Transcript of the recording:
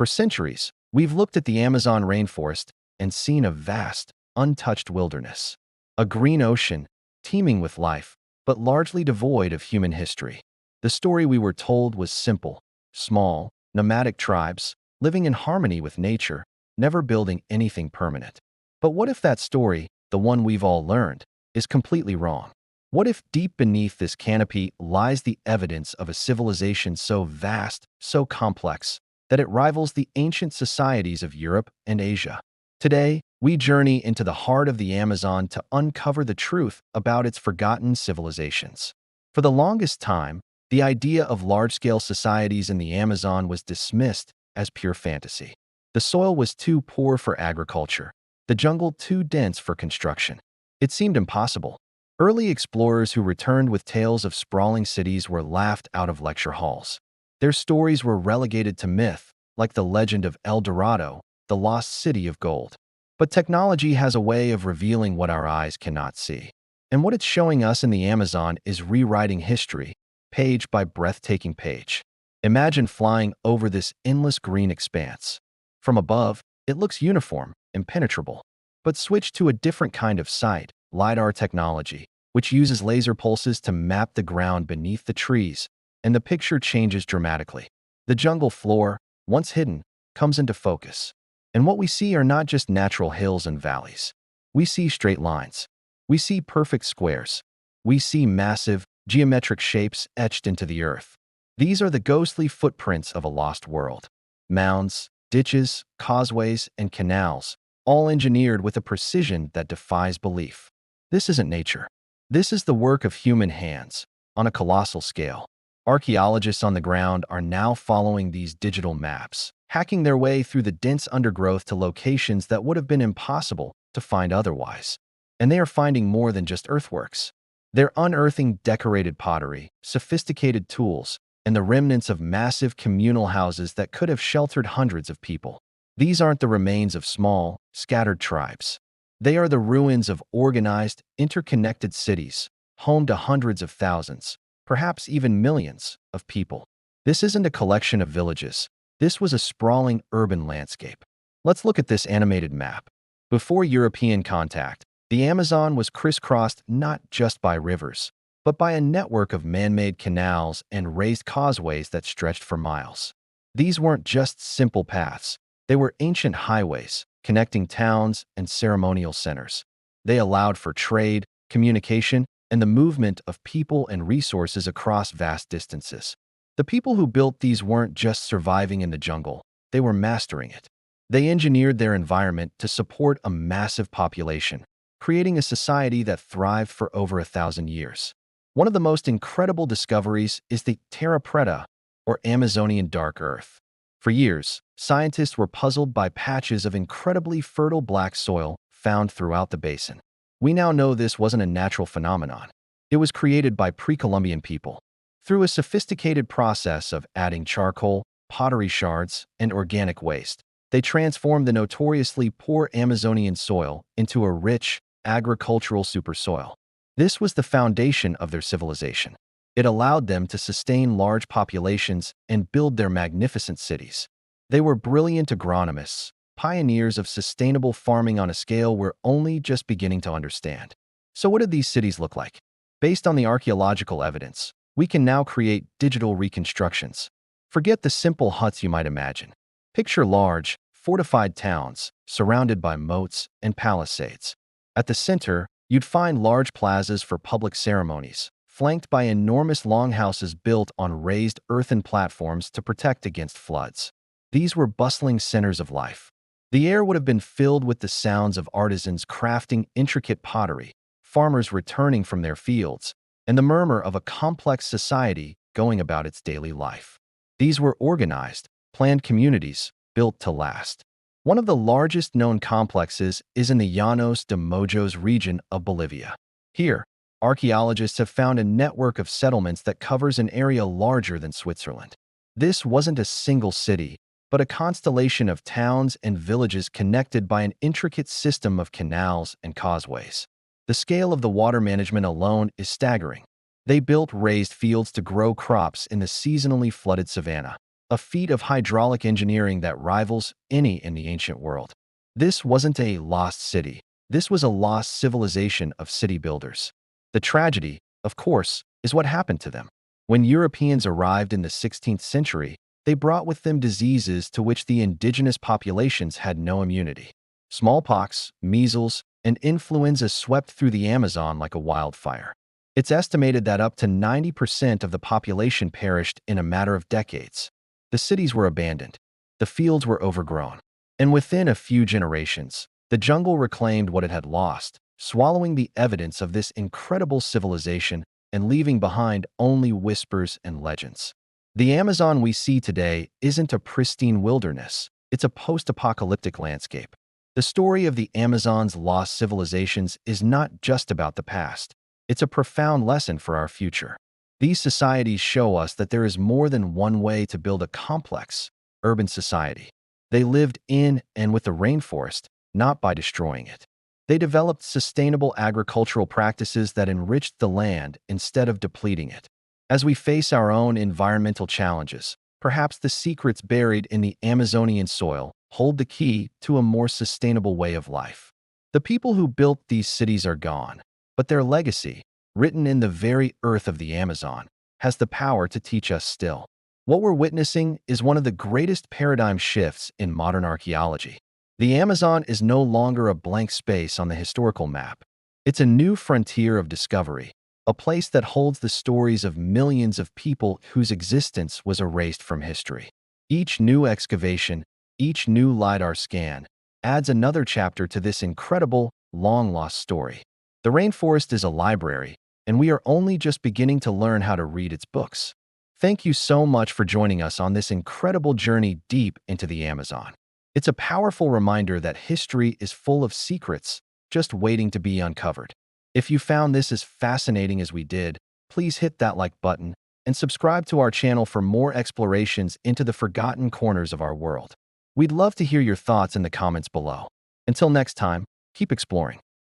For centuries, we've looked at the Amazon rainforest and seen a vast, untouched wilderness. A green ocean, teeming with life, but largely devoid of human history. The story we were told was simple: small, nomadic tribes, living in harmony with nature, never building anything permanent. But what if that story, the one we've all learned, is completely wrong? What if deep beneath this canopy lies the evidence of a civilization so vast, so complex, that it rivals the ancient societies of Europe and Asia? Today, we journey into the heart of the Amazon to uncover the truth about its forgotten civilizations. For the longest time, the idea of large-scale societies in the Amazon was dismissed as pure fantasy. The soil was too poor for agriculture, the jungle too dense for construction. It seemed impossible. Early explorers who returned with tales of sprawling cities were laughed out of lecture halls. Their stories were relegated to myth, like the legend of El Dorado, the lost city of gold. But technology has a way of revealing what our eyes cannot see. And what it's showing us in the Amazon is rewriting history, page by breathtaking page. Imagine flying over this endless green expanse. From above, it looks uniform, impenetrable. But switch to a different kind of sight, LiDAR technology, which uses laser pulses to map the ground beneath the trees, and the picture changes dramatically. The jungle floor, once hidden, comes into focus. And what we see are not just natural hills and valleys. We see straight lines. We see perfect squares. We see massive, geometric shapes etched into the earth. These are the ghostly footprints of a lost world. Mounds, ditches, causeways, and canals, all engineered with a precision that defies belief. This isn't nature. This is the work of human hands, on a colossal scale. Archaeologists on the ground are now following these digital maps, hacking their way through the dense undergrowth to locations that would have been impossible to find otherwise. And they are finding more than just earthworks. They're unearthing decorated pottery, sophisticated tools, and the remnants of massive communal houses that could have sheltered hundreds of people. These aren't the remains of small, scattered tribes. They are the ruins of organized, interconnected cities, home to hundreds of thousands, perhaps even millions, of people. This isn't a collection of villages. This was a sprawling urban landscape. Let's look at this animated map. Before European contact, the Amazon was crisscrossed not just by rivers, but by a network of man-made canals and raised causeways that stretched for miles. These weren't just simple paths. They were ancient highways, connecting towns and ceremonial centers. They allowed for trade, communication, and the movement of people and resources across vast distances. The people who built these weren't just surviving in the jungle, they were mastering it. They engineered their environment to support a massive population, creating a society that thrived for over 1,000 years. One of the most incredible discoveries is the terra preta, or Amazonian dark earth. For years, scientists were puzzled by patches of incredibly fertile black soil found throughout the basin. We now know this wasn't a natural phenomenon. It was created by pre-Columbian people. Through a sophisticated process of adding charcoal, pottery shards, and organic waste, they transformed the notoriously poor Amazonian soil into a rich, agricultural supersoil. This was the foundation of their civilization. It allowed them to sustain large populations and build their magnificent cities. They were brilliant agronomists, pioneers of sustainable farming on a scale we're only just beginning to understand. So what did these cities look like? Based on the archaeological evidence, we can now create digital reconstructions. Forget the simple huts you might imagine. Picture large, fortified towns surrounded by moats and palisades. At the center, you'd find large plazas for public ceremonies, flanked by enormous longhouses built on raised earthen platforms to protect against floods. These were bustling centers of life. The air would have been filled with the sounds of artisans crafting intricate pottery, farmers returning from their fields, and the murmur of a complex society going about its daily life. These were organized, planned communities built to last. One of the largest known complexes is in the Llanos de Mojos region of Bolivia. Here, archaeologists have found a network of settlements that covers an area larger than Switzerland. This wasn't a single city, but a constellation of towns and villages connected by an intricate system of canals and causeways. The scale of the water management alone is staggering. They built raised fields to grow crops in the seasonally flooded savanna, a feat of hydraulic engineering that rivals any in the ancient world. This wasn't a lost city. This was a lost civilization of city builders. The tragedy, of course, is what happened to them. When Europeans arrived in the 16th century, they brought with them diseases to which the indigenous populations had no immunity. Smallpox, measles, and influenza swept through the Amazon like a wildfire. It's estimated that up to 90% of the population perished in a matter of decades. The cities were abandoned. The fields were overgrown. And within a few generations, the jungle reclaimed what it had lost, swallowing the evidence of this incredible civilization and leaving behind only whispers and legends. The Amazon we see today isn't a pristine wilderness. It's a post-apocalyptic landscape. The story of the Amazon's lost civilizations is not just about the past. It's a profound lesson for our future. These societies show us that there is more than one way to build a complex, urban society. They lived in and with the rainforest, not by destroying it. They developed sustainable agricultural practices that enriched the land instead of depleting it. As we face our own environmental challenges, perhaps the secrets buried in the Amazonian soil hold the key to a more sustainable way of life. The people who built these cities are gone, but their legacy, written in the very earth of the Amazon, has the power to teach us still. What we're witnessing is one of the greatest paradigm shifts in modern archaeology. The Amazon is no longer a blank space on the historical map. It's a new frontier of discovery, a place that holds the stories of millions of people whose existence was erased from history. Each new excavation, each new LiDAR scan, adds another chapter to this incredible, long-lost story. The rainforest is a library, and we are only just beginning to learn how to read its books. Thank you so much for joining us on this incredible journey deep into the Amazon. It's a powerful reminder that history is full of secrets just waiting to be uncovered. If you found this as fascinating as we did, please hit that like button and subscribe to our channel for more explorations into the forgotten corners of our world. We'd love to hear your thoughts in the comments below. Until next time, keep exploring.